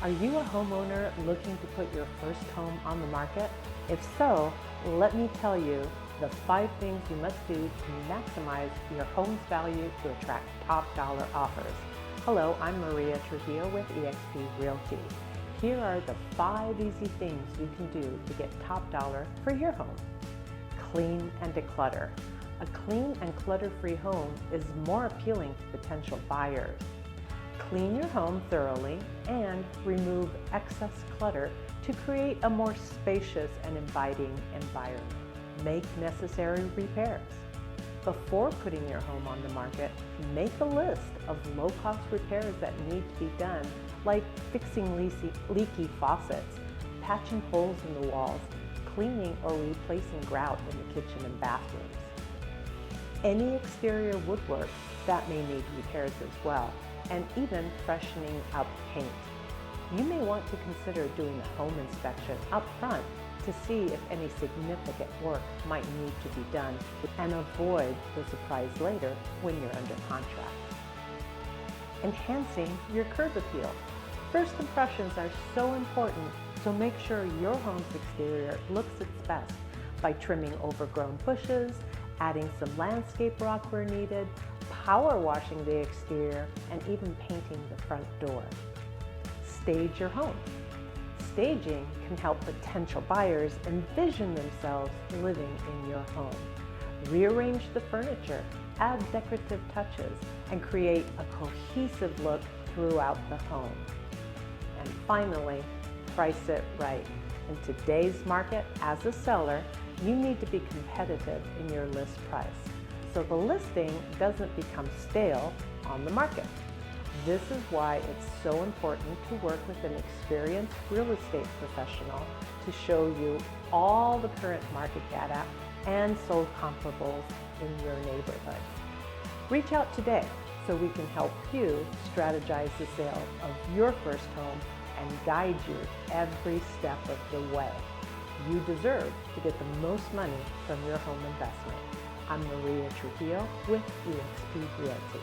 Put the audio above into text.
Are you a homeowner looking to put your first home on the market? If so, let me tell you the 5 things you must do to maximize your home's value to attract top dollar offers. Hello, I'm Maria Trujillo with eXp Realty. Here are the 5 easy things you can do to get top dollar for your home. Clean and declutter. A clean and clutter-free home is more appealing to potential buyers. Clean your home thoroughly and remove excess clutter to create a more spacious and inviting environment. Make necessary repairs. Before putting your home on the market, make a list of low-cost repairs that need to be done, like fixing leaky faucets, patching holes in the walls, cleaning or replacing grout in the kitchen and bathrooms. Any exterior woodwork that may need repairs as well, and even freshening up paint. You may want to consider doing a home inspection up front to see if any significant work might need to be done and avoid the surprise later when you're under contract. Enhancing your curb appeal. First impressions are so important, so make sure your home's exterior looks its best by trimming overgrown bushes, adding some landscape rock where needed, power washing the exterior, and even painting the front door. Stage your home. Staging can help potential buyers envision themselves living in your home. Rearrange the furniture, add decorative touches, and create a cohesive look throughout the home. And finally, price it right. In today's market, as a seller, you need to be competitive in your list price, so the listing doesn't become stale on the market. This is why it's so important to work with an experienced real estate professional to show you all the current market data and sold comparables in your neighborhood. Reach out today so we can help you strategize the sale of your first home and guide you every step of the way. You deserve to get the most money from your home investment. I'm Maria Trujillo with eXp Realty.